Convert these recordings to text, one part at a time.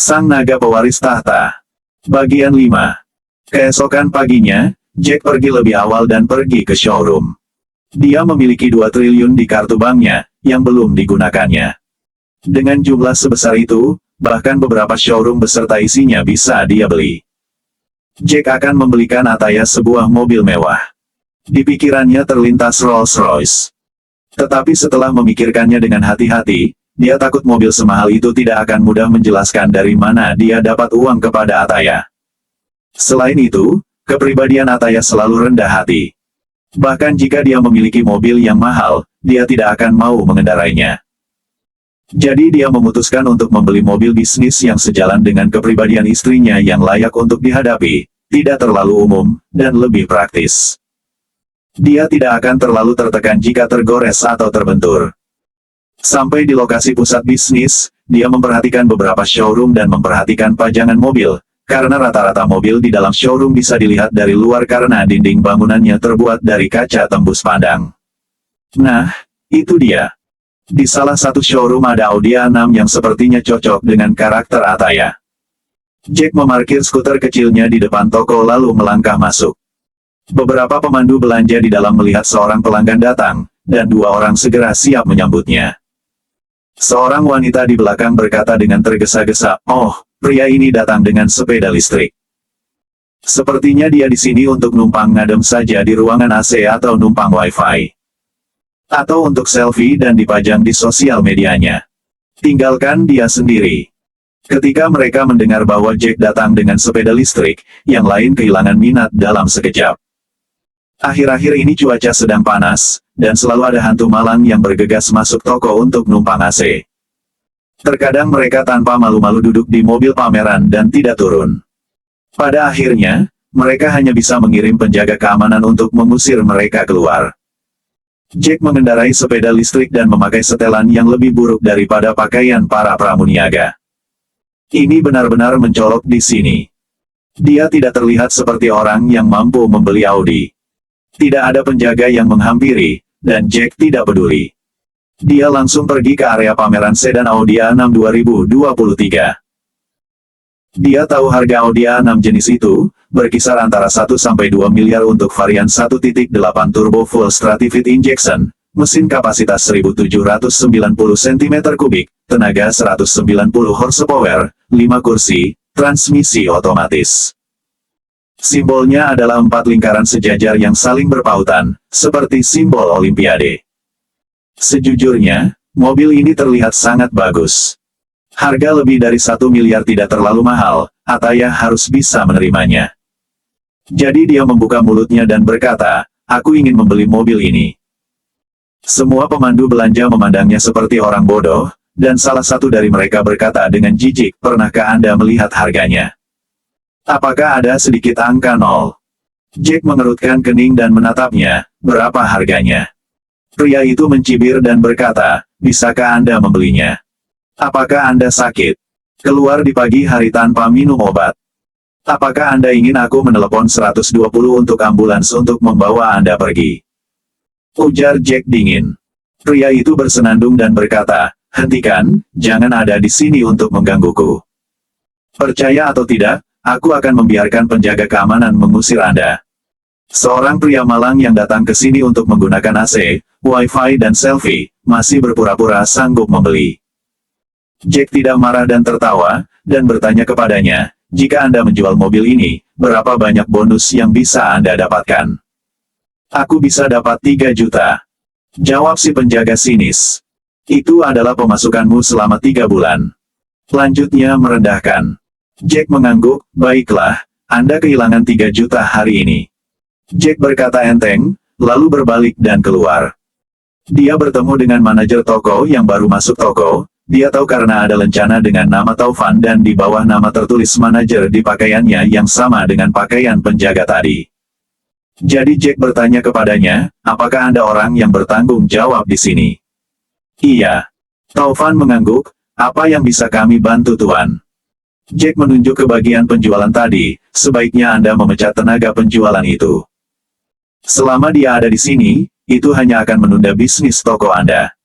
Sang Naga Pewaris Tahta. Bagian 5. Keesokan paginya, Jack pergi lebih awal dan pergi ke showroom. Dia memiliki 2 triliun di kartu banknya, yang belum digunakannya. Dengan jumlah sebesar itu, bahkan beberapa showroom beserta isinya bisa dia beli. Jack akan membelikan Ataya sebuah mobil mewah. Di pikirannya terlintas Rolls-Royce. Tetapi setelah memikirkannya dengan hati-hati, dia takut mobil semahal itu tidak akan mudah menjelaskan dari mana dia dapat uang kepada Ataya. Selain itu, kepribadian Ataya selalu rendah hati. Bahkan jika dia memiliki mobil yang mahal, dia tidak akan mau mengendarainya. Jadi dia memutuskan untuk membeli mobil bisnis yang sejalan dengan kepribadian istrinya yang layak untuk dihadapi, tidak terlalu umum, dan lebih praktis. Dia tidak akan terlalu tertekan jika tergores atau terbentur. Sampai di lokasi pusat bisnis, dia memperhatikan beberapa showroom dan memperhatikan pajangan mobil, karena rata-rata mobil di dalam showroom bisa dilihat dari luar karena dinding bangunannya terbuat dari kaca tembus pandang. Nah, itu dia. Di salah satu showroom ada Audi A6 yang sepertinya cocok dengan karakter Ataya. Jack memarkir skuter kecilnya di depan toko lalu melangkah masuk. Beberapa pemandu belanja di dalam melihat seorang pelanggan datang, dan 2 orang segera siap menyambutnya. Seorang wanita di belakang berkata dengan tergesa-gesa, "Oh, pria ini datang dengan sepeda listrik. Sepertinya dia di sini untuk numpang ngadem saja di ruangan AC atau numpang wifi. Atau untuk selfie dan dipajang di sosial medianya. Tinggalkan dia sendiri." Ketika mereka mendengar bahwa Jack datang dengan sepeda listrik, yang lain kehilangan minat dalam sekejap. Akhir-akhir ini cuaca sedang panas, dan selalu ada hantu malang yang bergegas masuk toko untuk numpang AC. Terkadang mereka tanpa malu-malu duduk di mobil pameran dan tidak turun. Pada akhirnya, mereka hanya bisa mengirim penjaga keamanan untuk mengusir mereka keluar. Jack mengendarai sepeda listrik dan memakai setelan yang lebih buruk daripada pakaian para pramuniaga. Ini benar-benar mencolok di sini. Dia tidak terlihat seperti orang yang mampu membeli Audi. Tidak ada penjaga yang menghampiri, dan Jack tidak peduli. Dia langsung pergi ke area pameran sedan Audi A6 2023. Dia tahu harga Audi A6 jenis itu, berkisar antara 1-2 miliar untuk varian 1.8 turbo full stratified injection, mesin kapasitas 1790 cm3, tenaga 190 horsepower, 5 kursi, transmisi otomatis. Simbolnya adalah 4 lingkaran sejajar yang saling berpautan, seperti simbol Olimpiade. Sejujurnya, mobil ini terlihat sangat bagus. Harga lebih dari 1 miliar tidak terlalu mahal, Ataya harus bisa menerimanya. Jadi dia membuka mulutnya dan berkata, "Aku ingin membeli mobil ini." Semua pemandu belanja memandangnya seperti orang bodoh, dan salah satu dari mereka berkata dengan jijik, "Pernahkah Anda melihat harganya? Apakah ada sedikit angka 0? Jack mengerutkan kening dan menatapnya, "Berapa harganya?" Pria itu mencibir dan berkata, "Bisakah Anda membelinya? Apakah Anda sakit? Keluar di pagi hari tanpa minum obat? Apakah Anda ingin aku menelepon 120 untuk ambulans untuk membawa Anda pergi?" Ujar Jack dingin. Pria itu bersenandung dan berkata, "Hentikan, jangan ada di sini untuk menggangguku. Percaya atau tidak, aku akan membiarkan penjaga keamanan mengusir Anda." Seorang pria malang yang datang ke sini untuk menggunakan AC, Wi-Fi dan selfie, masih berpura-pura sanggup membeli. Jack tidak marah dan tertawa, dan bertanya kepadanya, "Jika Anda menjual mobil ini, berapa banyak bonus yang bisa Anda dapatkan?" "Aku bisa dapat 3 juta. Jawab si penjaga sinis. "Itu adalah pemasukanmu selama 3 bulan. Lanjutnya merendahkan. Jack mengangguk, "Baiklah, Anda kehilangan 3 juta hari ini." Jack berkata enteng, lalu berbalik dan keluar. Dia bertemu dengan manajer toko yang baru masuk toko. Dia tahu karena ada lencana dengan nama Taufan dan di bawah nama tertulis manajer di pakaiannya yang sama dengan pakaian penjaga tadi. Jadi Jack bertanya kepadanya, "Apakah Anda orang yang bertanggung jawab di sini?" "Iya." Taufan mengangguk, "Apa yang bisa kami bantu Tuan?" Jack menunjuk ke bagian penjualan tadi, "Sebaiknya Anda memecat tenaga penjualan itu. Selama dia ada di sini, itu hanya akan menunda bisnis toko Anda."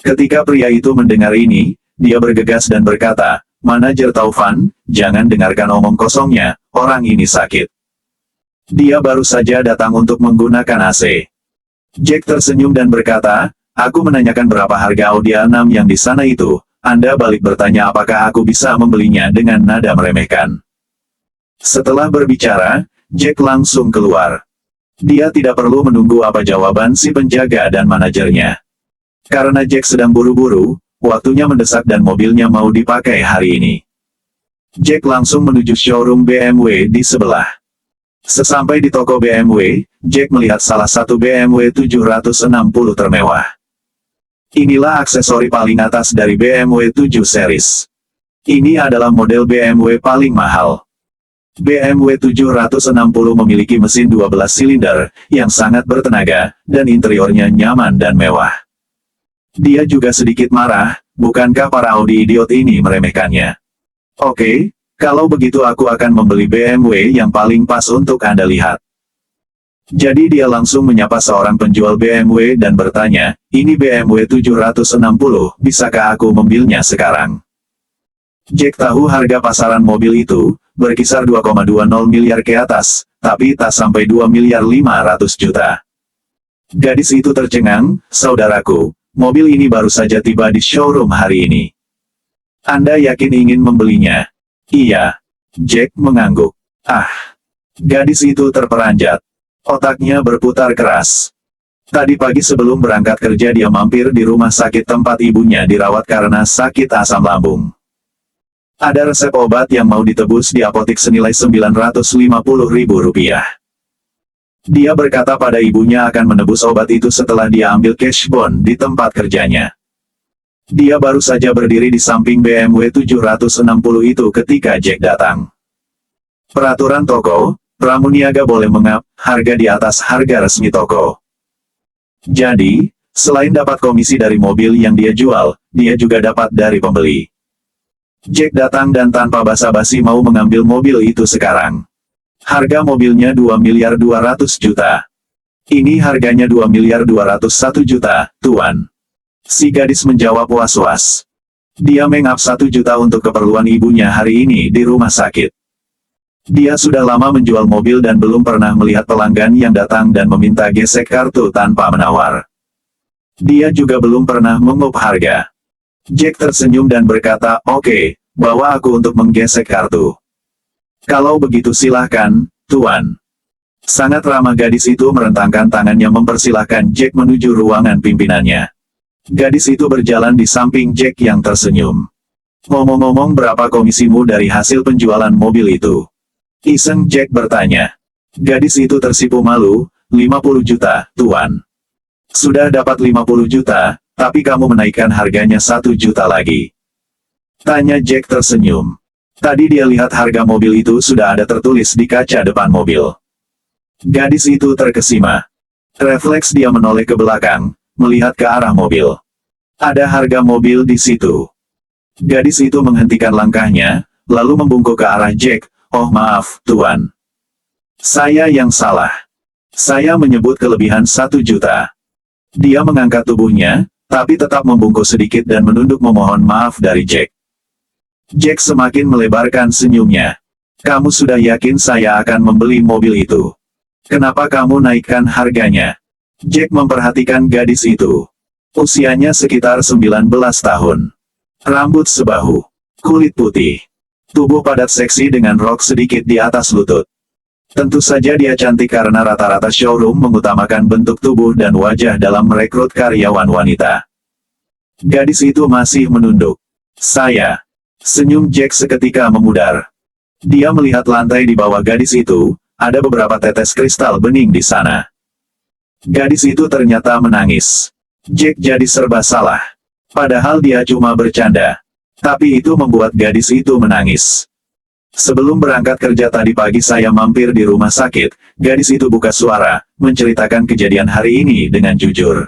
Ketika pria itu mendengar ini, dia bergegas dan berkata, Manajer Taufan, jangan dengarkan omong kosongnya, orang ini sakit. Dia baru saja datang untuk menggunakan AC. Jack tersenyum dan berkata, aku menanyakan berapa harga Audi A6 yang di sana itu, Anda balik bertanya apakah aku bisa membelinya dengan nada meremehkan. Setelah berbicara, Jack langsung keluar. Dia tidak perlu menunggu apa jawaban si penjaga dan manajernya. Karena Jack sedang buru-buru, waktunya mendesak dan mobilnya mau dipakai hari ini. Jack langsung menuju showroom BMW di sebelah. Sesampai di toko BMW, Jack melihat salah satu BMW 760 termewah. Inilah aksesori paling atas dari BMW 7 series. Ini adalah model BMW paling mahal. BMW 760 memiliki mesin 12 silinder, yang sangat bertenaga, dan interiornya nyaman dan mewah. Dia juga sedikit marah, bukankah para Audi idiot ini meremehkannya? Oke, kalau begitu aku akan membeli BMW yang paling pas untuk Anda lihat. Jadi dia langsung menyapa seorang penjual BMW dan bertanya, ini BMW 760, bisakah aku membelinya sekarang? Jack tahu harga pasaran mobil itu, berkisar 2,20 miliar ke atas, tapi tak sampai 2 miliar 500 juta. Gadis itu tercengang, saudaraku. Mobil ini baru saja tiba di showroom hari ini. Anda yakin ingin membelinya? Iya. Jack mengangguk. Ah. Gadis itu terperanjat. Otaknya berputar keras. Tadi pagi sebelum berangkat kerja dia mampir di rumah sakit tempat ibunya dirawat karena sakit asam lambung. Ada resep obat yang mau ditebus di apotik senilai Rp950.000. Dia berkata pada ibunya akan menebus obat itu setelah dia ambil cash bond di tempat kerjanya. Dia baru saja berdiri di samping BMW 760 itu ketika Jack datang. Peraturan toko, pramuniaga boleh mengap, harga di atas harga resmi toko. Jadi, selain dapat komisi dari mobil yang dia jual, dia juga dapat dari pembeli. Jack datang dan tanpa basa-basi mau mengambil mobil itu sekarang. Harga mobilnya 2 miliar 200 juta. Ini harganya 2 miliar 201 juta, Tuan. Si gadis menjawab was-was. Dia mengap 1 juta untuk keperluan ibunya hari ini di rumah sakit. Dia sudah lama menjual mobil dan belum pernah melihat pelanggan yang datang dan meminta gesek kartu tanpa menawar. Dia juga belum pernah mengup harga. Jack tersenyum dan berkata, oke, bawa aku untuk menggesek kartu. Kalau begitu silahkan, Tuan. Sangat ramah gadis itu merentangkan tangannya mempersilahkan Jack menuju ruangan pimpinannya. Gadis itu berjalan di samping Jack yang tersenyum. Ngomong-ngomong berapa komisimu dari hasil penjualan mobil itu? Iseng Jack bertanya. Gadis itu tersipu malu, 50 juta, Tuan. Sudah dapat 50 juta, tapi kamu menaikkan harganya 1 juta lagi. Tanya Jack tersenyum. Tadi dia lihat harga mobil itu sudah ada tertulis di kaca depan mobil. Gadis itu terkesima. Refleks dia menoleh ke belakang, melihat ke arah mobil. Ada harga mobil di situ. Gadis itu menghentikan langkahnya, lalu membungkuk ke arah Jack. Oh maaf, Tuan. Saya yang salah. Saya menyebut kelebihan 1 juta. Dia mengangkat tubuhnya, tapi tetap membungkuk sedikit dan menunduk memohon maaf dari Jack. Jack semakin melebarkan senyumnya. Kamu sudah yakin saya akan membeli mobil itu? Kenapa kamu naikkan harganya? Jack memperhatikan gadis itu. Usianya sekitar 19 tahun. Rambut sebahu. Kulit putih. Tubuh padat seksi dengan rok sedikit di atas lutut. Tentu saja dia cantik karena rata-rata showroom mengutamakan bentuk tubuh dan wajah dalam merekrut karyawan wanita. Gadis itu masih menunduk. Saya. Senyum Jack seketika memudar. Dia melihat lantai di bawah gadis itu, ada beberapa tetes kristal bening di sana. Gadis itu ternyata menangis. Jack jadi serba salah. Padahal dia cuma bercanda. Tapi itu membuat gadis itu menangis. Sebelum berangkat kerja tadi pagi saya mampir di rumah sakit, gadis itu buka suara, menceritakan kejadian hari ini dengan jujur.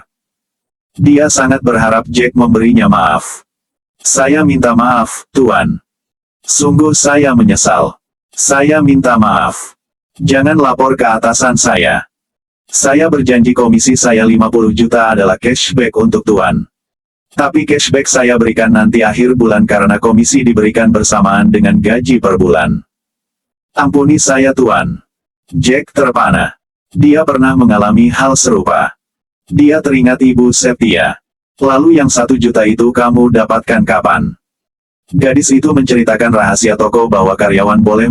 Dia sangat berharap Jack memberinya maaf. Saya minta maaf, Tuan. Sungguh saya menyesal. Saya minta maaf. Jangan lapor ke atasan saya. Saya berjanji komisi saya 50 juta adalah cashback untuk Tuan. Tapi cashback saya berikan nanti akhir bulan karena komisi diberikan bersamaan dengan gaji per bulan. Ampuni saya tuan. Jack terpana. Dia pernah mengalami hal serupa. Dia teringat Ibu Septia. Lalu yang 1 juta itu kamu dapatkan kapan? Gadis itu menceritakan rahasia toko bahwa karyawan boleh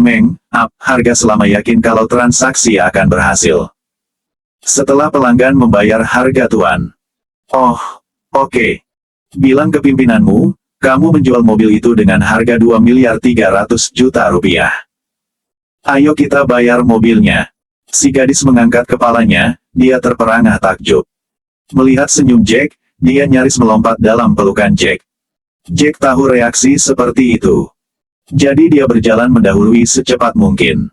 up harga selama yakin kalau transaksi akan berhasil. Setelah pelanggan membayar harga tuan. Oh, oke. Bilang ke pimpinanmu, kamu menjual mobil itu dengan harga 2.300.000.000 rupiah. Ayo kita bayar mobilnya. Si gadis mengangkat kepalanya, dia terperangah takjub. Melihat senyum Jack, dia nyaris melompat dalam pelukan Jack. Jack tahu reaksi seperti itu. Jadi dia berjalan mendahului secepat mungkin.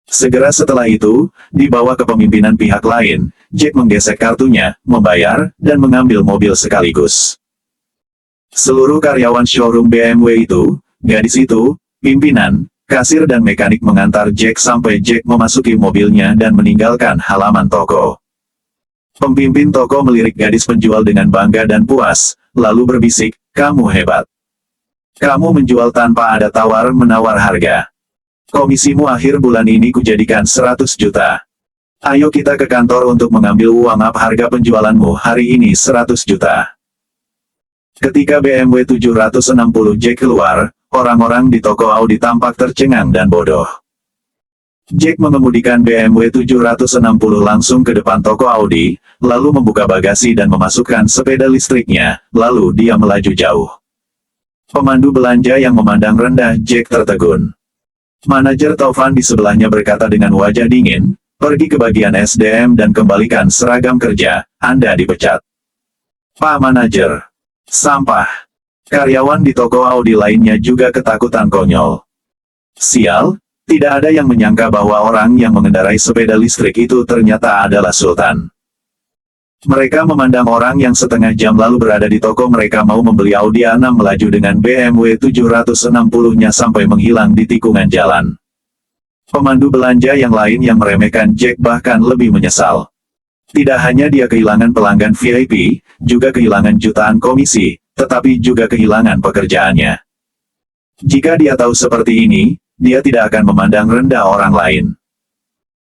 Segera setelah itu, dibawa ke pemimpinan pihak lain, Jack menggesek kartunya, membayar, dan mengambil mobil sekaligus. Seluruh karyawan showroom BMW itu, gadis itu, pimpinan, kasir dan mekanik mengantar Jack sampai Jack memasuki mobilnya dan meninggalkan halaman toko. Pemimpin toko melirik gadis penjual dengan bangga dan puas, lalu berbisik, kamu hebat. Kamu menjual tanpa ada tawar-menawar harga. Komisimu akhir bulan ini kujadikan 100 juta. Ayo kita ke kantor untuk mengambil uang harga penjualanmu hari ini 100 juta. Ketika BMW 760 Jack keluar, orang-orang di toko Audi tampak tercengang dan bodoh. Jack mengemudikan BMW 760 langsung ke depan toko Audi, lalu membuka bagasi dan memasukkan sepeda listriknya, lalu dia melaju jauh. Pemandu belanja yang memandang rendah Jack tertegun. Manajer Taufan di sebelahnya berkata dengan wajah dingin, pergi ke bagian SDM dan kembalikan seragam kerja, Anda dipecat. Pak Manajer. Sampah. Karyawan di toko Audi lainnya juga ketakutan konyol. Sial, tidak ada yang menyangka bahwa orang yang mengendarai sepeda listrik itu ternyata adalah Sultan. Mereka memandang orang yang setengah jam lalu berada di toko mereka mau membeli Audi A6 melaju dengan BMW 760-nya sampai menghilang di tikungan jalan. Pemandu belanja yang lain yang meremehkan Jack bahkan lebih menyesal. Tidak hanya dia kehilangan pelanggan VIP, juga kehilangan jutaan komisi, tetapi juga kehilangan pekerjaannya. Jika dia tahu seperti ini, dia tidak akan memandang rendah orang lain.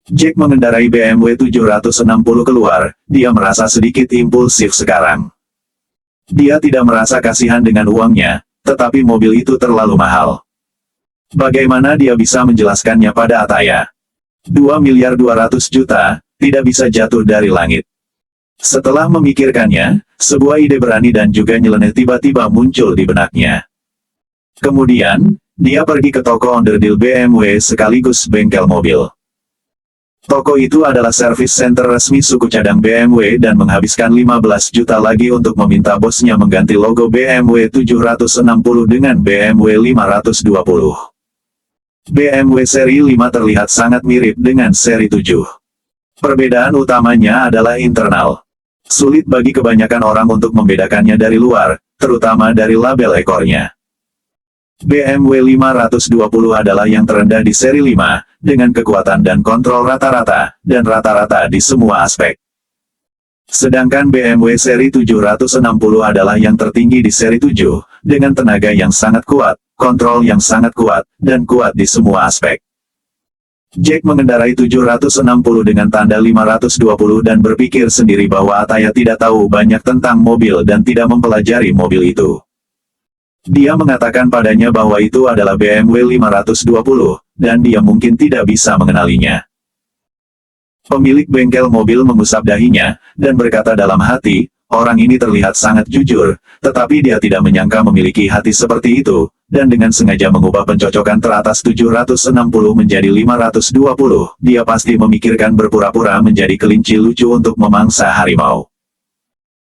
Jack mengendarai BMW 760 keluar, dia merasa sedikit impulsif sekarang. Dia tidak merasa kasihan dengan uangnya, tetapi mobil itu terlalu mahal. Bagaimana dia bisa menjelaskannya pada Ataya? 2.200.000.000, tidak bisa jatuh dari langit. Setelah memikirkannya, sebuah ide berani dan juga nyeleneh tiba-tiba muncul di benaknya. Kemudian, dia pergi ke toko onderdil BMW sekaligus bengkel mobil. Toko itu adalah servis center resmi suku cadang BMW dan menghabiskan 15 juta lagi untuk meminta bosnya mengganti logo BMW 760 dengan BMW 520. BMW seri 5 terlihat sangat mirip dengan seri 7. Perbedaan utamanya adalah internal. Sulit bagi kebanyakan orang untuk membedakannya dari luar, terutama dari label ekornya. BMW 520 adalah yang terendah di seri 5, dengan kekuatan dan kontrol rata-rata, dan rata-rata di semua aspek. Sedangkan BMW seri 760 adalah yang tertinggi di seri 7, dengan tenaga yang sangat kuat, kontrol yang sangat kuat, dan kuat di semua aspek. Jack mengendarai 760 dengan tanda 520 dan berpikir sendiri bahwa Ataya tidak tahu banyak tentang mobil dan tidak mempelajari mobil itu. Dia mengatakan padanya bahwa itu adalah BMW 520, dan dia mungkin tidak bisa mengenalinya. Pemilik bengkel mobil mengusap dahinya, dan berkata dalam hati, orang ini terlihat sangat jujur, tetapi dia tidak menyangka memiliki hati seperti itu, dan dengan sengaja mengubah pencocokan teratas 760 menjadi 520, dia pasti memikirkan berpura-pura menjadi kelinci lucu untuk memangsa harimau.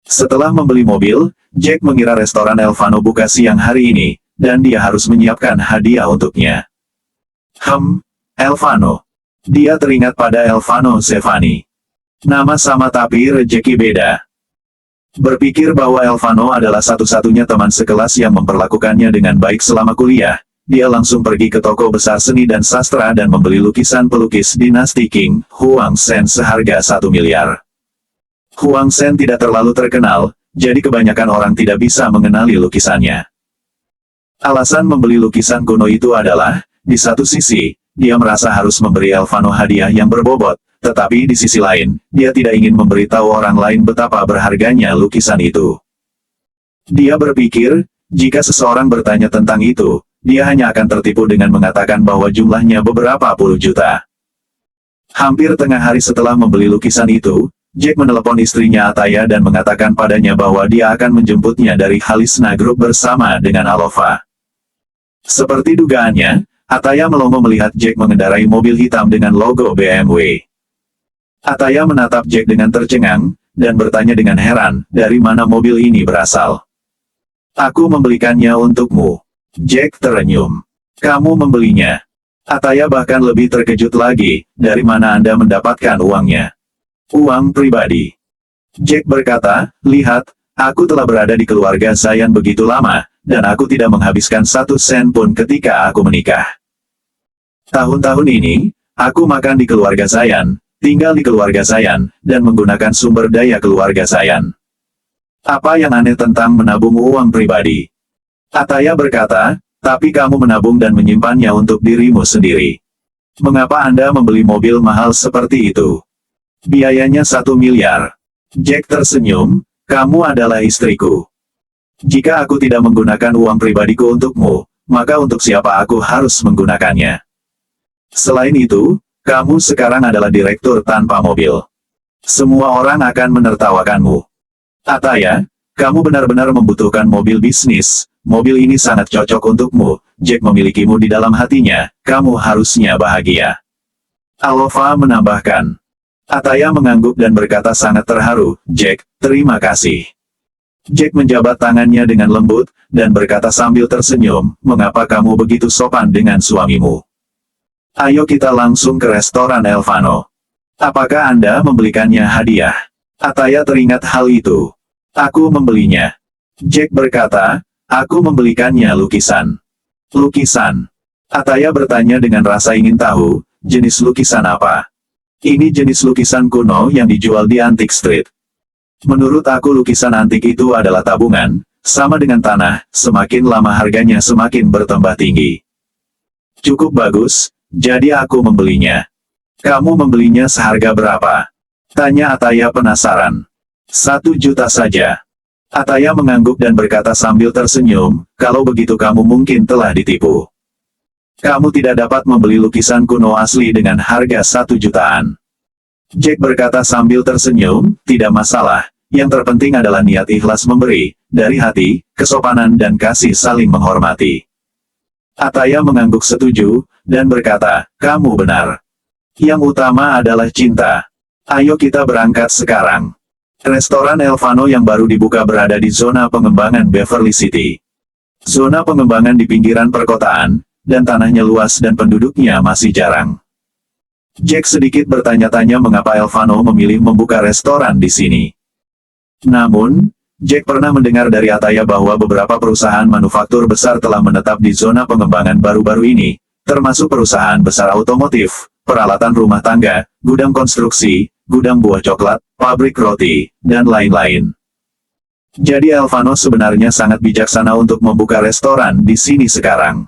Setelah membeli mobil, Jack mengira restoran Elvano buka siang hari ini, dan dia harus menyiapkan hadiah untuknya. Elvano. Dia teringat pada Elvano Zevani. Nama sama tapi rejeki beda. Berpikir bahwa Elvano adalah satu-satunya teman sekelas yang memperlakukannya dengan baik selama kuliah, dia langsung pergi ke toko besar seni dan sastra dan membeli lukisan pelukis dinasti Qing, Huang Sen seharga 1 miliar. Huang Sen tidak terlalu terkenal, jadi kebanyakan orang tidak bisa mengenali lukisannya. Alasan membeli lukisan kuno itu adalah, di satu sisi, dia merasa harus memberi Elvano hadiah yang berbobot, tetapi di sisi lain, dia tidak ingin memberitahu orang lain betapa berharganya lukisan itu. Dia berpikir, jika seseorang bertanya tentang itu, dia hanya akan tertipu dengan mengatakan bahwa jumlahnya beberapa puluh juta. Hampir tengah hari setelah membeli lukisan itu, Jack menelepon istrinya Ataya dan mengatakan padanya bahwa dia akan menjemputnya dari Halisna Group bersama dengan Alova. Seperti dugaannya, Ataya melongo melihat Jack mengendarai mobil hitam dengan logo BMW. Ataya menatap Jack dengan tercengang, dan bertanya dengan heran, dari mana mobil ini berasal. Aku membelikannya untukmu. Jack terenyum. Kamu membelinya. Ataya bahkan lebih terkejut lagi, dari mana Anda mendapatkan uangnya? Uang pribadi. Jack berkata, lihat, aku telah berada di keluarga Zayan begitu lama, dan aku tidak menghabiskan 1 sen pun ketika aku menikah. Tahun-tahun ini, aku makan di keluarga Zayan, tinggal di keluarga Zayan, dan menggunakan sumber daya keluarga Zayan. Apa yang aneh tentang menabung uang pribadi? Ataya berkata, tapi kamu menabung dan menyimpannya untuk dirimu sendiri. Mengapa Anda membeli mobil mahal seperti itu? Biayanya 1 miliar. Jack tersenyum, kamu adalah istriku. Jika aku tidak menggunakan uang pribadiku untukmu, maka untuk siapa aku harus menggunakannya? Selain itu, kamu sekarang adalah direktur tanpa mobil. Semua orang akan menertawakanmu. Ataya, kamu benar-benar membutuhkan mobil bisnis. Mobil ini sangat cocok untukmu, Jack memilikimu di dalam hatinya, kamu harusnya bahagia. Alova menambahkan. Ataya mengangguk dan berkata sangat terharu, Jack, terima kasih. Jack menjabat tangannya dengan lembut, dan berkata sambil tersenyum, mengapa kamu begitu sopan dengan suamimu? Ayo kita langsung ke restoran Elvano. Apakah Anda membelikannya hadiah? Ataya teringat hal itu. Aku membelinya. Jack berkata, aku membelikannya lukisan. Lukisan. Ataya bertanya dengan rasa ingin tahu, jenis lukisan apa? Ini jenis lukisan kuno yang dijual di Antique Street. Menurut aku lukisan antik itu adalah tabungan, sama dengan tanah, semakin lama harganya semakin bertambah tinggi. Cukup bagus, jadi aku membelinya. Kamu membelinya seharga berapa? Tanya Ataya penasaran. 1 juta saja. Ataya mengangguk dan berkata sambil tersenyum, kalau begitu kamu mungkin telah ditipu. Kamu tidak dapat membeli lukisan kuno asli dengan harga 1 jutaan. Jack berkata sambil tersenyum, tidak masalah, yang terpenting adalah niat ikhlas memberi, dari hati, kesopanan dan kasih saling menghormati. Ataya mengangguk setuju, dan berkata, kamu benar. Yang utama adalah cinta. Ayo kita berangkat sekarang. Restoran Elvano yang baru dibuka berada di zona pengembangan Beverly City. Zona pengembangan di pinggiran perkotaan, dan tanahnya luas dan penduduknya masih jarang. Jack sedikit bertanya-tanya mengapa Elvano memilih membuka restoran di sini. Namun, Jack pernah mendengar dari Ataya bahwa beberapa perusahaan manufaktur besar telah menetap di zona pengembangan baru-baru ini, termasuk perusahaan besar otomotif, peralatan rumah tangga, gudang konstruksi, gudang buah coklat, pabrik roti, dan lain-lain. Jadi Elvano sebenarnya sangat bijaksana untuk membuka restoran di sini sekarang.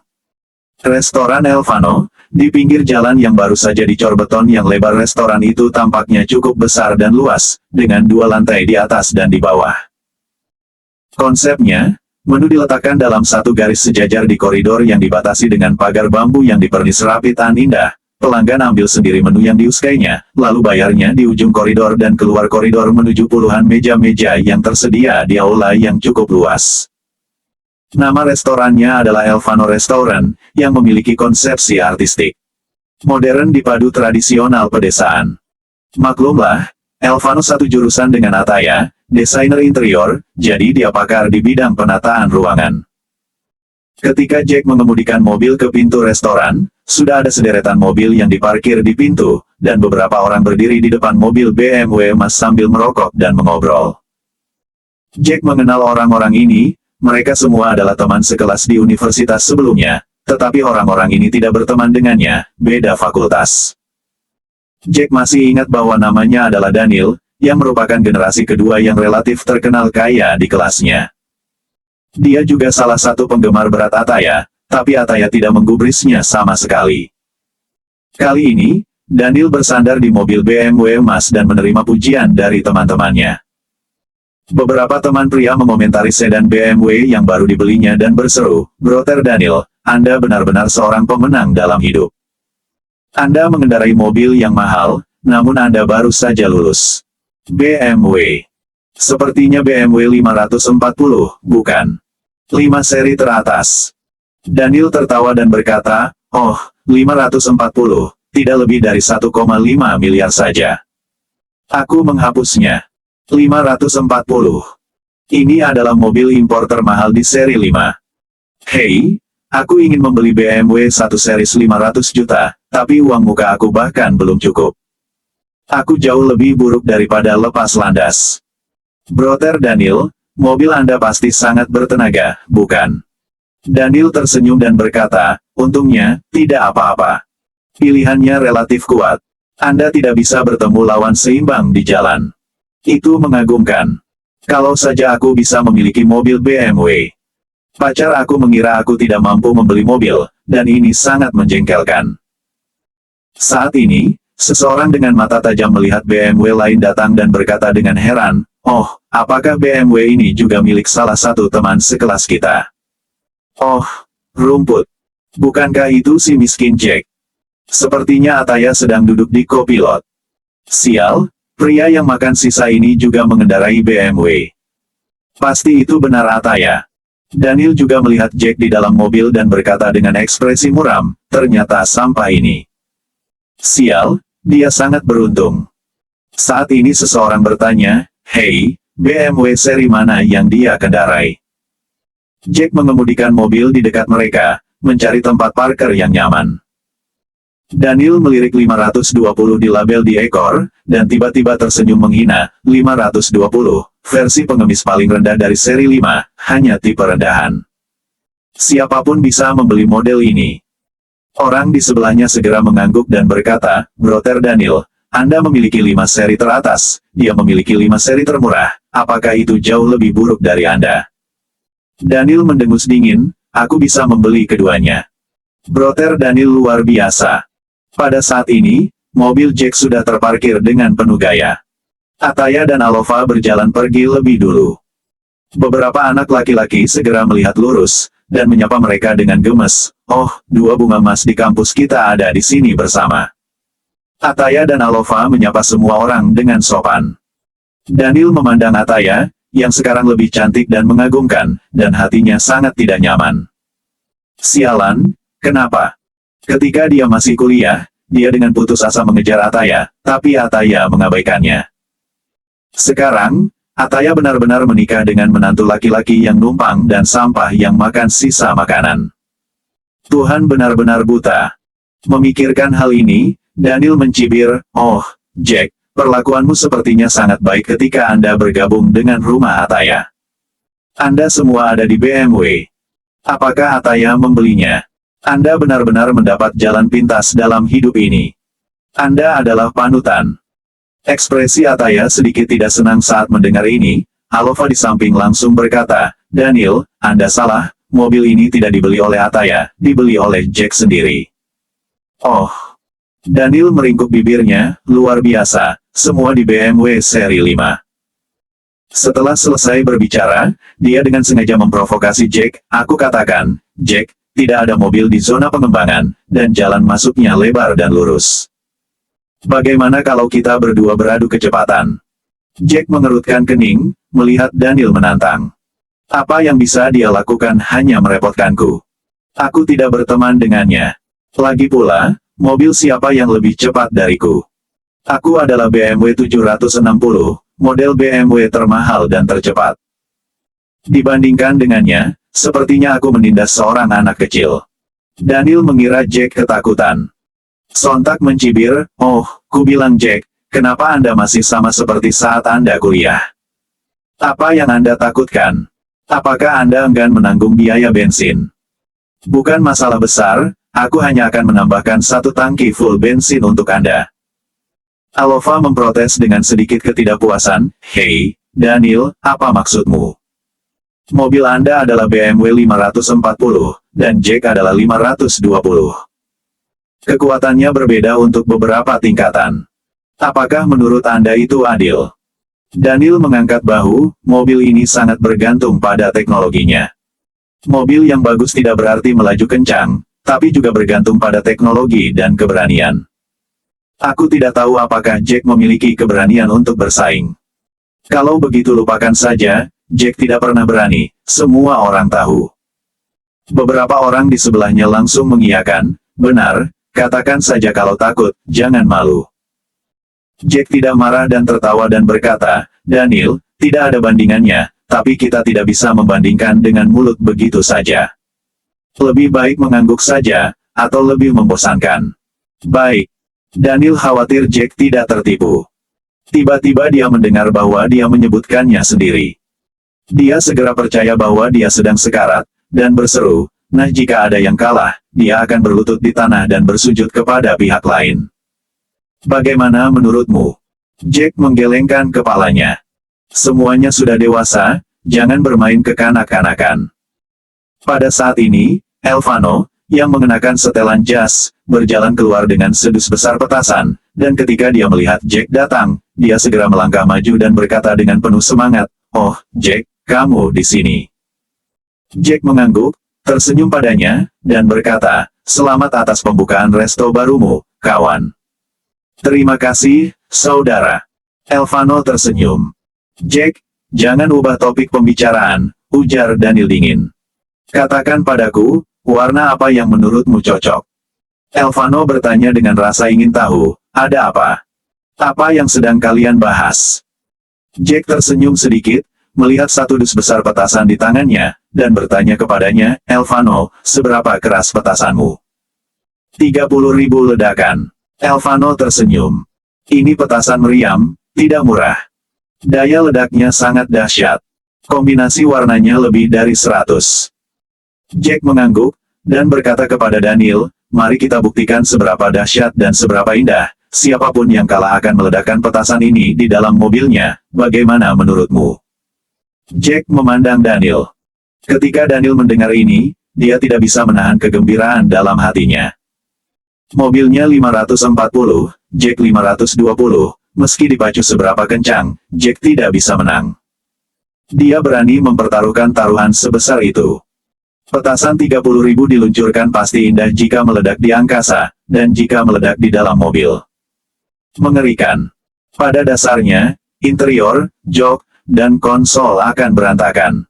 Restoran Elvano, di pinggir jalan yang baru saja dicor beton yang lebar restoran itu tampaknya cukup besar dan luas, dengan 2 lantai di atas dan di bawah. Konsepnya, menu diletakkan dalam satu garis sejajar di koridor yang dibatasi dengan pagar bambu yang dipernis rapi tan indah. Pelanggan ambil sendiri menu yang diusukainya, lalu bayarnya di ujung koridor dan keluar koridor menuju puluhan meja-meja yang tersedia di aula yang cukup luas. Nama restorannya adalah Elvano Restaurant, yang memiliki konsepsi artistik. Modern dipadu tradisional pedesaan. Maklumlah, Elvano satu jurusan dengan Ataya, desainer interior, jadi dia pakar di bidang penataan ruangan. Ketika Jack mengemudikan mobil ke pintu restoran, sudah ada sederetan mobil yang diparkir di pintu, dan beberapa orang berdiri di depan mobil BMW emas sambil merokok dan mengobrol. Jack mengenal orang-orang ini, mereka semua adalah teman sekelas di universitas sebelumnya, tetapi orang-orang ini tidak berteman dengannya, beda fakultas. Jack masih ingat bahwa namanya adalah Daniel, yang merupakan generasi kedua yang relatif terkenal kaya di kelasnya. Dia juga salah satu penggemar berat Ataya, tapi Ataya tidak menggubrisnya sama sekali. Kali ini, Daniel bersandar di mobil BMW emas dan menerima pujian dari teman-temannya. Beberapa teman pria mengomentari sedan BMW yang baru dibelinya dan berseru, "Brother Daniel, Anda benar-benar seorang pemenang dalam hidup. Anda mengendarai mobil yang mahal, namun Anda baru saja lulus BMW. Sepertinya BMW 540, bukan? 5 seri teratas." Daniel tertawa dan berkata, "Oh, 540, tidak lebih dari 1,5 miliar saja. Aku menghapusnya. 540. Ini adalah mobil impor termahal di seri 5. Hei, aku ingin membeli BMW 1 series 500 juta, tapi uang muka aku bahkan belum cukup. Aku jauh lebih buruk daripada lepas landas. Brother Daniel, mobil Anda pasti sangat bertenaga, bukan?" Daniel tersenyum dan berkata, "Untungnya, tidak apa-apa. Pilihannya relatif kuat. Anda tidak bisa bertemu lawan seimbang di jalan. Itu mengagumkan. Kalau saja aku bisa memiliki mobil BMW. Pacar aku mengira aku tidak mampu membeli mobil, dan ini sangat menjengkelkan." Saat ini, seseorang dengan mata tajam melihat BMW lain datang dan berkata dengan heran, "Oh, apakah BMW ini juga milik salah satu teman sekelas kita? Oh, rumput. Bukankah itu si miskin Jack? Sepertinya Ataya sedang duduk di kopilot. Sial, pria yang makan sisa ini juga mengendarai BMW. Pasti itu benar Ataya." Daniel juga melihat Jack di dalam mobil dan berkata dengan ekspresi muram, "Ternyata sampah ini. Sial, dia sangat beruntung." Saat ini seseorang bertanya, "Hei, BMW seri mana yang dia kendarai?" Jack mengemudikan mobil di dekat mereka, mencari tempat parkir yang nyaman. Daniel melirik 520 di label di ekor, dan tiba-tiba tersenyum menghina. 520, versi pengemis paling rendah dari seri 5, hanya tipe rendahan. Siapapun bisa membeli model ini. Orang di sebelahnya segera mengangguk dan berkata, "Brother Daniel, Anda memiliki 5 seri teratas, dia memiliki 5 seri termurah, apakah itu jauh lebih buruk dari Anda?" Daniel mendengus dingin, "Aku bisa membeli keduanya." Brother Daniel luar biasa. Pada saat ini, mobil Jack sudah terparkir dengan penuh gaya. Ataya dan Alova berjalan pergi lebih dulu. Beberapa anak laki-laki segera melihat lurus, dan menyapa mereka dengan gemes, "Oh, 2 bunga emas di kampus kita ada di sini bersama." Ataya dan Alova menyapa semua orang dengan sopan. Daniel memandang Ataya, yang sekarang lebih cantik dan mengagumkan, dan hatinya sangat tidak nyaman. Sialan, kenapa? Ketika dia masih kuliah, dia dengan putus asa mengejar Ataya, tapi Ataya mengabaikannya. Sekarang, Ataya benar-benar menikah dengan menantu laki-laki yang numpang dan sampah yang makan sisa makanan. Tuhan benar-benar buta. Memikirkan hal ini, Daniel mencibir, "Oh, Jack, perlakuanmu sepertinya sangat baik ketika Anda bergabung dengan rumah Ataya. Anda semua ada di BMW. Apakah Ataya membelinya? Anda benar-benar mendapat jalan pintas dalam hidup ini. Anda adalah panutan." Ekspresi Ataya sedikit tidak senang saat mendengar ini. Alova di samping langsung berkata, "Daniel, Anda salah, mobil ini tidak dibeli oleh Ataya, dibeli oleh Jack sendiri." Oh. Daniel meringkuk bibirnya, "Luar biasa, semua di BMW seri 5. Setelah selesai berbicara, dia dengan sengaja memprovokasi Jack, "Aku katakan, Jack, tidak ada mobil di zona pengembangan, dan jalan masuknya lebar dan lurus. Bagaimana kalau kita berdua beradu kecepatan?" Jack mengerutkan kening, melihat Daniel menantang. Apa yang bisa dia lakukan hanya merepotkanku. Aku tidak berteman dengannya. Lagi pula, mobil siapa yang lebih cepat dariku? Aku adalah BMW 760, model BMW termahal dan tercepat. Dibandingkan dengannya, sepertinya aku menindas seorang anak kecil. Daniel mengira Jack ketakutan. Sontak mencibir, "Oh, ku bilang Jack, kenapa Anda masih sama seperti saat Anda kuliah? Apa yang Anda takutkan? Apakah Anda enggan menanggung biaya bensin? Bukan masalah besar, aku hanya akan menambahkan 1 tangki full bensin untuk Anda." Alova memprotes dengan sedikit ketidakpuasan, "Hei, Daniel, apa maksudmu? Mobil Anda adalah BMW 540, dan Jack adalah 520. Kekuatannya berbeda untuk beberapa tingkatan. Apakah menurut Anda itu adil?" Daniel mengangkat bahu, mobil ini sangat bergantung pada teknologinya. Mobil yang bagus tidak berarti melaju kencang, tapi juga bergantung pada teknologi dan keberanian. Aku tidak tahu apakah Jack memiliki keberanian untuk bersaing. Kalau begitu lupakan saja, Jack tidak pernah berani, semua orang tahu. Beberapa orang di sebelahnya langsung mengiyakan, "Benar, katakan saja kalau takut, jangan malu." Jack tidak marah dan tertawa dan berkata, "Daniel, tidak ada bandingannya, tapi kita tidak bisa membandingkan dengan mulut begitu saja. Lebih baik mengangguk saja, atau lebih membosankan." "Baik." Daniel khawatir Jack tidak tertipu. Tiba-tiba dia mendengar bahwa dia menyebutkannya sendiri. Dia segera percaya bahwa dia sedang sekarat, dan berseru, "Nah, jika ada yang kalah, dia akan berlutut di tanah dan bersujud kepada pihak lain. Bagaimana menurutmu?" Jack menggelengkan kepalanya. "Semuanya sudah dewasa, jangan bermain kekanak-kanakan." Pada saat ini, Elvano, yang mengenakan setelan jas, berjalan keluar dengan sedus besar petasan, dan ketika dia melihat Jack datang, dia segera melangkah maju dan berkata dengan penuh semangat, "Oh, Jack, kamu di sini." Jack mengangguk, tersenyum padanya, dan berkata, "Selamat atas pembukaan resto barumu, kawan." "Terima kasih, saudara." Elvano tersenyum. "Jack, jangan ubah topik pembicaraan," ujar Daniel dingin. "Katakan padaku, warna apa yang menurutmu cocok?" Elvano bertanya dengan rasa ingin tahu, "Ada apa? Apa yang sedang kalian bahas?" Jack tersenyum sedikit, melihat satu dus besar petasan di tangannya, dan bertanya kepadanya, "Elvano, seberapa keras petasanmu?" 30.000 ledakan. Elvano tersenyum. "Ini petasan meriam, tidak murah. Daya ledaknya sangat dahsyat. Kombinasi warnanya lebih dari 100. Jack mengangguk, dan berkata kepada Daniel, "Mari kita buktikan seberapa dahsyat dan seberapa indah. Siapapun yang kalah akan meledakkan petasan ini di dalam mobilnya, bagaimana menurutmu?" Jack memandang Daniel. Ketika Daniel mendengar ini, dia tidak bisa menahan kegembiraan dalam hatinya. Mobilnya 540, Jack 520, meski dipacu seberapa kencang, Jack tidak bisa menang. Dia berani mempertaruhkan taruhan sebesar itu. Petasan 30.000 diluncurkan pasti indah jika meledak di angkasa, dan jika meledak di dalam mobil. Mengerikan. Pada dasarnya, interior, jok, dan konsol akan berantakan.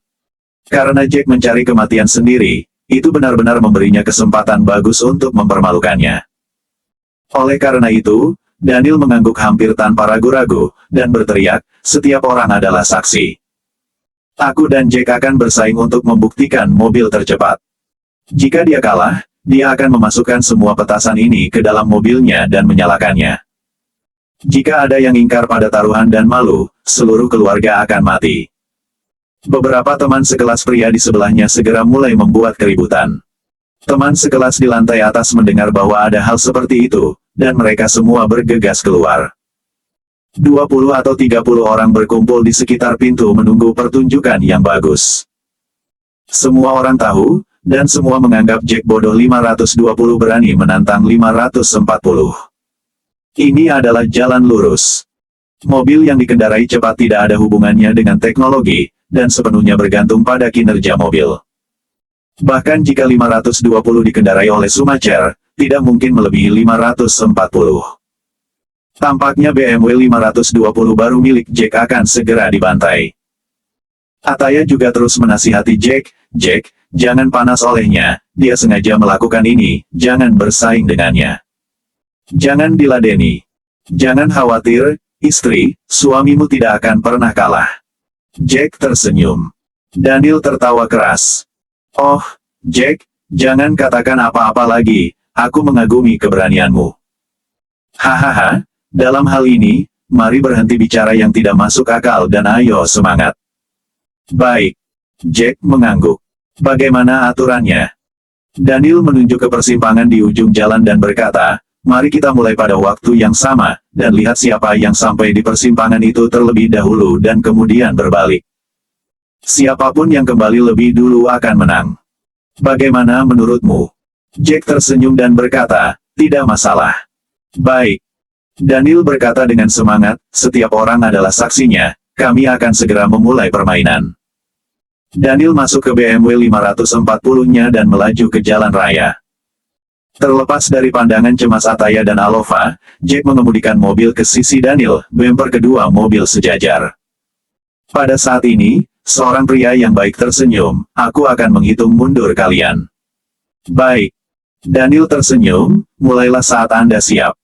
Karena Jack mencari kematian sendiri, itu benar-benar memberinya kesempatan bagus untuk mempermalukannya. Oleh karena itu, Daniel mengangguk hampir tanpa ragu-ragu, dan berteriak, "Setiap orang adalah saksi. Aku dan Jack akan bersaing untuk membuktikan mobil tercepat. Jika dia kalah, dia akan memasukkan semua petasan ini ke dalam mobilnya dan menyalakannya. Jika ada yang ingkar pada taruhan dan malu, seluruh keluarga akan mati." Beberapa teman sekelas pria di sebelahnya segera mulai membuat keributan. Teman sekelas di lantai atas mendengar bahwa ada hal seperti itu, dan mereka semua bergegas keluar. 20 atau 30 orang berkumpul di sekitar pintu menunggu pertunjukan yang bagus. Semua orang tahu, dan semua menganggap Jack bodoh 520 berani menantang 540. Ini adalah jalan lurus. Mobil yang dikendarai cepat tidak ada hubungannya dengan teknologi, dan sepenuhnya bergantung pada kinerja mobil. Bahkan jika 520 dikendarai oleh Schumacher, tidak mungkin melebihi 540. Tampaknya BMW 520 baru milik Jack akan segera dibantai. Ataya juga terus menasihati Jack, "Jack, jangan panas olehnya, dia sengaja melakukan ini, jangan bersaing dengannya. Jangan diladeni. Jangan khawatir, istri, suamimu tidak akan pernah kalah." Jack tersenyum. Daniel tertawa keras. "Oh, Jack, jangan katakan apa-apa lagi, aku mengagumi keberanianmu. Hahaha. Dalam hal ini, mari berhenti bicara yang tidak masuk akal dan ayo semangat." "Baik." Jack mengangguk. "Bagaimana aturannya?" Daniel menunjuk ke persimpangan di ujung jalan dan berkata, mari kita mulai pada waktu yang sama, dan lihat siapa yang sampai di persimpangan itu terlebih dahulu dan kemudian berbalik. Siapapun yang kembali lebih dulu akan menang. Bagaimana menurutmu? Jack tersenyum dan berkata, tidak masalah. Baik. Daniel berkata dengan semangat, setiap orang adalah saksinya, kami akan segera memulai permainan. Daniel masuk ke BMW 540-nya dan melaju ke jalan raya. Terlepas dari pandangan cemas Ataya dan Alova, Jack mengemudikan mobil ke sisi Daniel, bumper kedua mobil sejajar. Pada saat ini, seorang pria yang baik tersenyum, aku akan menghitung mundur kalian. Baik. Daniel tersenyum, mulailah saat Anda siap.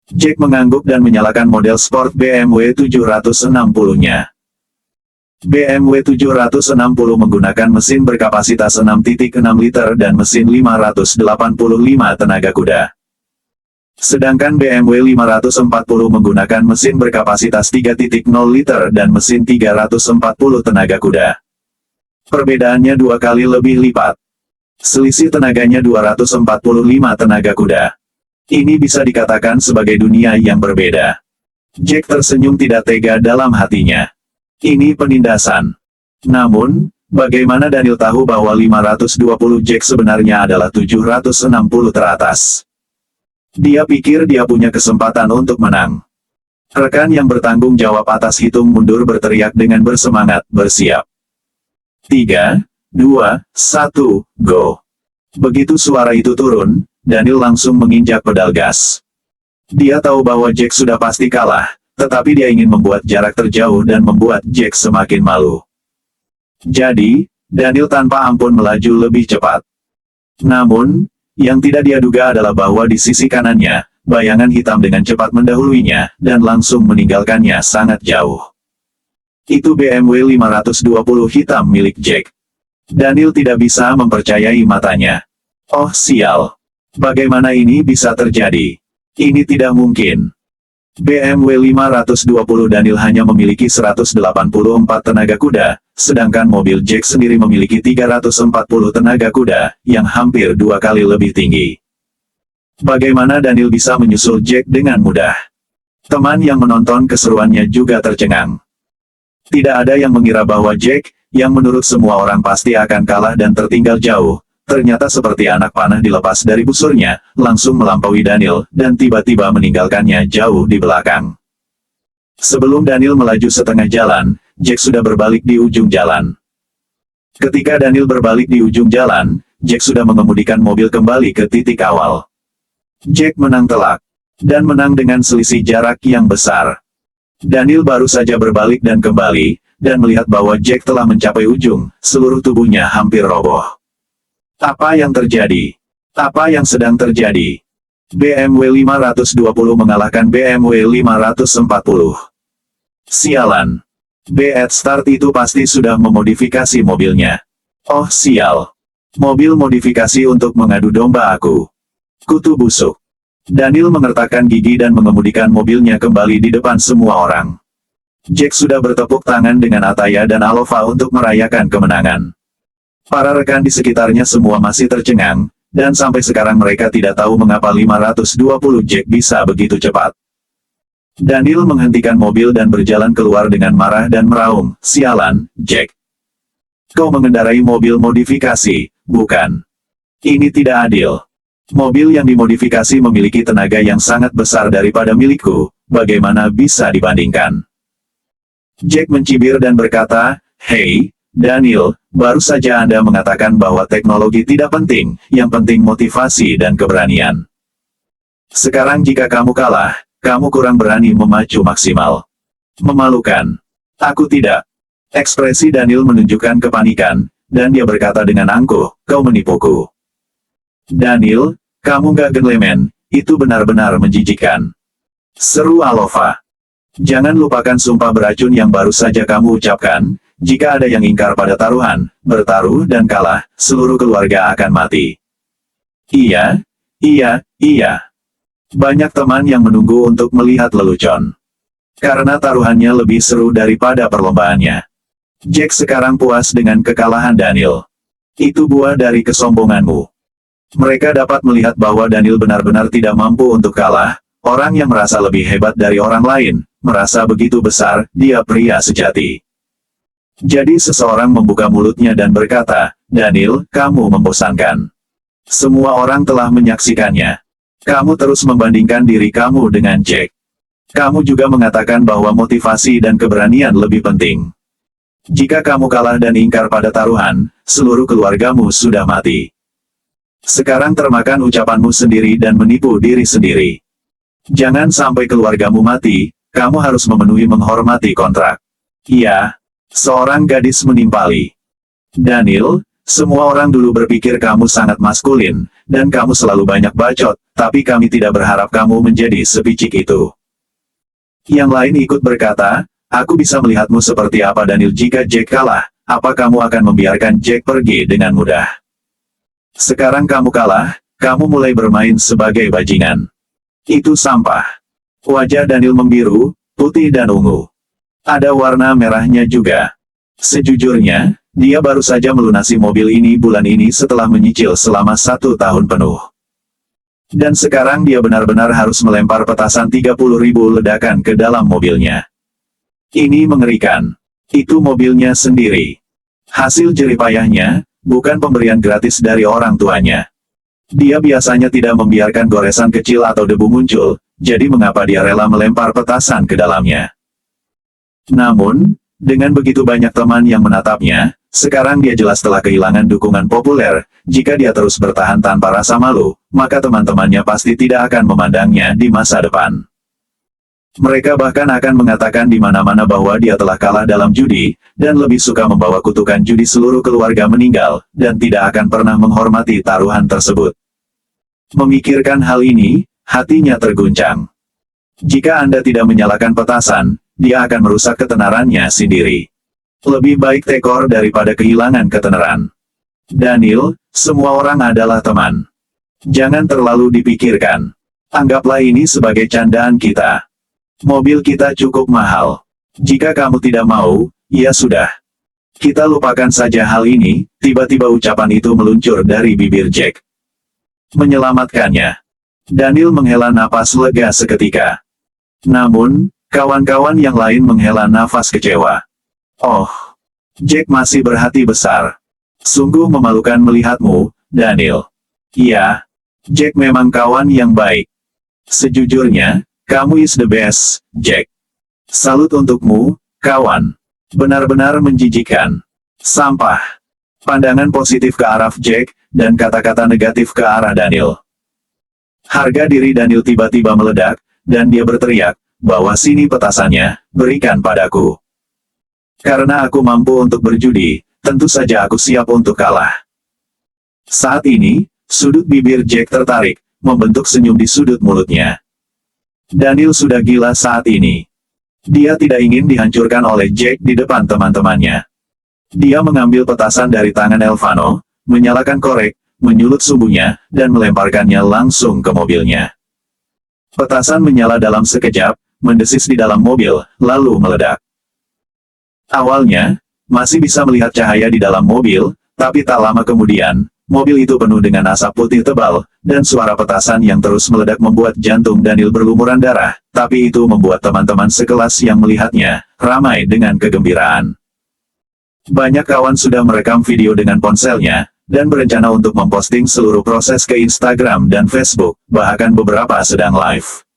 Jack mengangguk dan menyalakan model sport BMW 760-nya. BMW 760 menggunakan mesin berkapasitas 6.6 liter dan mesin 585 tenaga kuda. Sedangkan BMW 540 menggunakan mesin berkapasitas 3.0 liter dan mesin 340 tenaga kuda. Perbedaannya 2 kali lebih lipat. Selisih tenaganya 245 tenaga kuda. Ini bisa dikatakan sebagai dunia yang berbeda. Jack tersenyum tidak tega dalam hatinya. Ini penindasan. Namun, bagaimana Daniel tahu bahwa 520 Jack sebenarnya adalah 760 teratas? Dia pikir dia punya kesempatan untuk menang. Rekan yang bertanggung jawab atas hitung mundur berteriak dengan bersemangat, bersiap. 3, 2, 1, go. Begitu suara itu turun, Daniel langsung menginjak pedal gas. Dia tahu bahwa Jack sudah pasti kalah, tetapi dia ingin membuat jarak terjauh dan membuat Jack semakin malu. Jadi, Daniel tanpa ampun melaju lebih cepat. Namun, yang tidak dia duga adalah bahwa di sisi kanannya, bayangan hitam dengan cepat mendahuluinya, dan langsung meninggalkannya sangat jauh. Itu BMW 520 hitam milik Jack. Daniel tidak bisa mempercayai matanya. Oh sial. Bagaimana ini bisa terjadi? Ini tidak mungkin. BMW 520 Daniel hanya memiliki 184 tenaga kuda, sedangkan mobil Jack sendiri memiliki 340 tenaga kuda, yang hampir 2 kali lebih tinggi. Bagaimana Daniel bisa menyusul Jack dengan mudah? Teman yang menonton keseruannya juga tercengang. Tidak ada yang mengira bahwa Jack, yang menurut semua orang pasti akan kalah dan tertinggal jauh, ternyata seperti anak panah dilepas dari busurnya, langsung melampaui Daniel, dan tiba-tiba meninggalkannya jauh di belakang. Sebelum Daniel melaju setengah jalan, Jack sudah berbalik di ujung jalan. Ketika Daniel berbalik di ujung jalan, Jack sudah mengemudikan mobil kembali ke titik awal. Jack menang telak, dan menang dengan selisih jarak yang besar. Daniel baru saja berbalik dan kembali, dan melihat bahwa Jack telah mencapai ujung, seluruh tubuhnya hampir roboh. Apa yang terjadi? Apa yang sedang terjadi? BMW 520 mengalahkan BMW 540. Sialan. At Start itu pasti sudah memodifikasi mobilnya. Oh sial. Mobil modifikasi untuk mengadu domba aku. Kutu busuk. Daniel mengertakkan gigi dan mengemudikan mobilnya kembali di depan semua orang. Jack sudah bertepuk tangan dengan Ataya dan Alova untuk merayakan kemenangan. Para rekan di sekitarnya semua masih tercengang, dan sampai sekarang mereka tidak tahu mengapa 520 Jack bisa begitu cepat. Daniel menghentikan mobil dan berjalan keluar dengan marah dan meraung, sialan, Jack. Kau mengendarai mobil modifikasi, bukan? Ini tidak adil. Mobil yang dimodifikasi memiliki tenaga yang sangat besar daripada milikku, bagaimana bisa dibandingkan? Jack mencibir dan berkata, hei, Daniel, baru saja Anda mengatakan bahwa teknologi tidak penting, yang penting motivasi dan keberanian. Sekarang jika kamu kalah, kamu kurang berani memacu maksimal. Memalukan. Aku tidak. Ekspresi Daniel menunjukkan kepanikan, dan dia berkata dengan angkuh, kau menipuku. Daniel, kamu gak gentleman, itu benar-benar menjijikkan. Seru Alova. Jangan lupakan sumpah beracun yang baru saja kamu ucapkan. Jika ada yang ingkar pada taruhan, bertaruh dan kalah, seluruh keluarga akan mati. Iya, iya, iya. Banyak teman yang menunggu untuk melihat lelucon. Karena taruhannya lebih seru daripada perlombaannya. Jack sekarang puas dengan kekalahan Daniel. Itu buah dari kesombonganmu. Mereka dapat melihat bahwa Daniel benar-benar tidak mampu untuk kalah. Orang yang merasa lebih hebat dari orang lain, merasa begitu besar, dia pria sejati. Jadi seseorang membuka mulutnya dan berkata, Daniel, kamu membosankan. Semua orang telah menyaksikannya. Kamu terus membandingkan diri kamu dengan Jack. Kamu juga mengatakan bahwa motivasi dan keberanian lebih penting. Jika kamu kalah dan ingkar pada taruhan, seluruh keluargamu sudah mati. Sekarang termakan ucapanmu sendiri dan menipu diri sendiri. Jangan sampai keluargamu mati, kamu harus memenuhi menghormati kontrak. Iya, seorang gadis menimpali. Daniel, semua orang dulu berpikir kamu sangat maskulin, dan kamu selalu banyak bacot, tapi kami tidak berharap kamu menjadi sepicik itu. Yang lain ikut berkata, aku bisa melihatmu seperti apa Daniel jika Jack kalah, apa kamu akan membiarkan Jack pergi dengan mudah? Sekarang kamu kalah, kamu mulai bermain sebagai bajingan. Itu sampah. Wajah Daniel membiru, putih dan ungu. Ada warna merahnya juga. Sejujurnya, dia baru saja melunasi mobil ini bulan ini setelah menyicil selama 1 tahun penuh. Dan sekarang dia benar-benar harus melempar petasan 30.000 ledakan ke dalam mobilnya. Ini mengerikan. Itu mobilnya sendiri. Hasil jeripayahnya, bukan pemberian gratis dari orang tuanya. Dia biasanya tidak membiarkan goresan kecil atau debu muncul, jadi mengapa dia rela melempar petasan ke dalamnya? Namun, dengan begitu banyak teman yang menatapnya, sekarang dia jelas telah kehilangan dukungan populer. Jika dia terus bertahan tanpa rasa malu, maka teman-temannya pasti tidak akan memandangnya di masa depan. Mereka bahkan akan mengatakan di mana-mana bahwa dia telah kalah dalam judi, dan lebih suka membawa kutukan judi seluruh keluarga meninggal, dan tidak akan pernah menghormati taruhan tersebut. Memikirkan hal ini, hatinya terguncang. Jika Anda tidak menyalakan petasan, dia akan merusak ketenarannya sendiri. Lebih baik tekor daripada kehilangan ketenaran. Daniel, semua orang adalah teman. Jangan terlalu dipikirkan. Anggaplah ini sebagai candaan kita. Mobil kita cukup mahal. Jika kamu tidak mau, ya sudah. Kita lupakan saja hal ini. Tiba-tiba ucapan itu meluncur dari bibir Jack. Menyelamatkannya. Daniel menghela napas lega seketika. Namun, kawan-kawan yang lain menghela nafas kecewa. Oh, Jack masih berhati besar. Sungguh memalukan melihatmu, Daniel. Iya, Jack memang kawan yang baik. Sejujurnya, kamu is the best, Jack. Salut untukmu, kawan. Benar-benar menjijikkan. Sampah. Pandangan positif ke arah Jack, dan kata-kata negatif ke arah Daniel. Harga diri Daniel tiba-tiba meledak, dan dia berteriak, bawa sini petasannya, berikan padaku. Karena aku mampu untuk berjudi, tentu saja aku siap untuk kalah. Saat ini, sudut bibir Jack tertarik, membentuk senyum di sudut mulutnya. Daniel sudah gila saat ini. Dia tidak ingin dihancurkan oleh Jack di depan teman-temannya. Dia mengambil petasan dari tangan Elvano, menyalakan korek, menyulut sumbunya, dan melemparkannya langsung ke mobilnya. Petasan menyala dalam sekejap, mendesis di dalam mobil, lalu meledak. Awalnya, masih bisa melihat cahaya di dalam mobil, tapi tak lama kemudian, mobil itu penuh dengan asap putih tebal, dan suara petasan yang terus meledak membuat jantung Daniel berlumuran darah, tapi itu membuat teman-teman sekelas yang melihatnya, ramai dengan kegembiraan. Banyak kawan sudah merekam video dengan ponselnya, dan berencana untuk memposting seluruh proses ke Instagram dan Facebook, bahkan beberapa sedang live.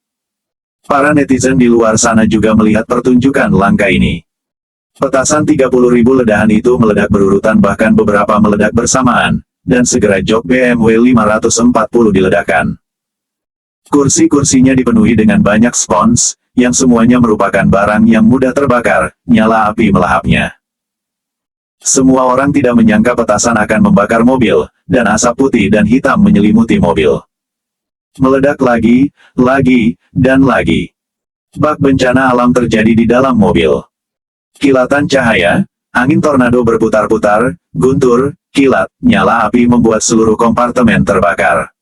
Para netizen di luar sana juga melihat pertunjukan langka ini. Petasan 30.000 ledakan itu meledak berurutan bahkan beberapa meledak bersamaan, dan segera jok BMW 540 diledakkan. Kursi-kursinya dipenuhi dengan banyak spons, yang semuanya merupakan barang yang mudah terbakar, nyala api melahapnya. Semua orang tidak menyangka petasan akan membakar mobil, dan asap putih dan hitam menyelimuti mobil. Meledak lagi, dan lagi. Bak bencana alam terjadi di dalam mobil. Kilatan cahaya, angin tornado berputar-putar, guntur, kilat, nyala api membuat seluruh kompartemen terbakar.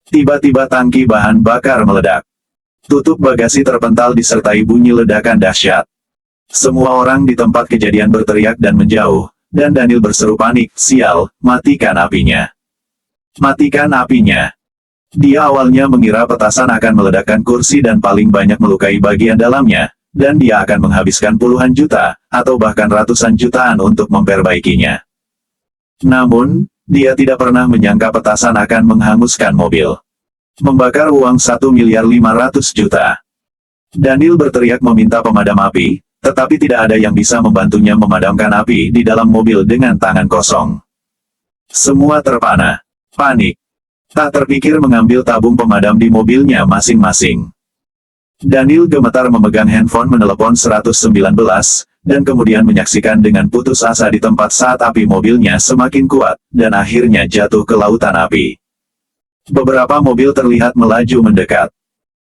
Tiba-tiba tangki bahan bakar meledak. Tutup bagasi terpental disertai bunyi ledakan dahsyat. Semua orang di tempat kejadian berteriak dan menjauh, dan Daniel berseru panik, sial, matikan apinya. Matikan apinya. Dia awalnya mengira petasan akan meledakkan kursi dan paling banyak melukai bagian dalamnya, dan dia akan menghabiskan puluhan juta, atau bahkan ratusan jutaan untuk memperbaikinya. Namun, dia tidak pernah menyangka petasan akan menghanguskan mobil. Membakar uang 1.500.000.000. Daniel berteriak meminta pemadam api, tetapi tidak ada yang bisa membantunya memadamkan api di dalam mobil dengan tangan kosong. Semua terpana. Panik. Tak terpikir mengambil tabung pemadam di mobilnya masing-masing. Daniel gemetar memegang handphone menelepon 119, dan kemudian menyaksikan dengan putus asa di tempat saat api mobilnya semakin kuat, dan akhirnya jatuh ke lautan api. Beberapa mobil terlihat melaju mendekat.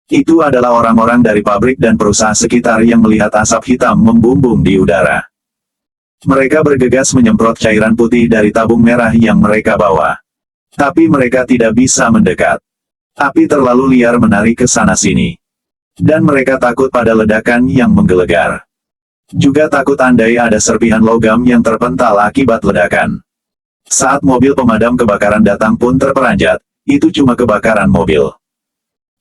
Itu adalah orang-orang dari pabrik dan perusahaan sekitar yang melihat asap hitam membumbung di udara. Mereka bergegas menyemprot cairan putih dari tabung merah yang mereka bawa. Tapi mereka tidak bisa mendekat. Api terlalu liar menari ke sana-sini. Dan mereka takut pada ledakan yang menggelegar. Juga takut andai ada serpihan logam yang terpental akibat ledakan. Saat mobil pemadam kebakaran datang pun terperanjat, itu cuma kebakaran mobil.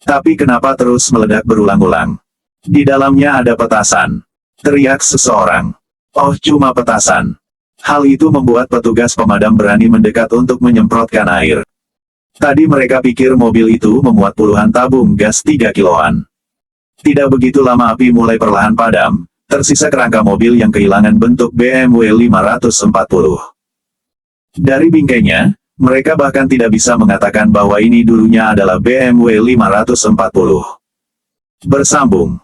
Tapi kenapa terus meledak berulang-ulang? Di dalamnya ada petasan. Teriak seseorang. Oh, cuma petasan. Hal itu membuat petugas pemadam berani mendekat untuk menyemprotkan air. Tadi mereka pikir mobil itu memuat puluhan tabung gas 3 kiloan. Tidak begitu lama api mulai perlahan padam, tersisa kerangka mobil yang kehilangan bentuk BMW 540. Dari bingkainya, mereka bahkan tidak bisa mengatakan bahwa ini dulunya adalah BMW 540. Bersambung.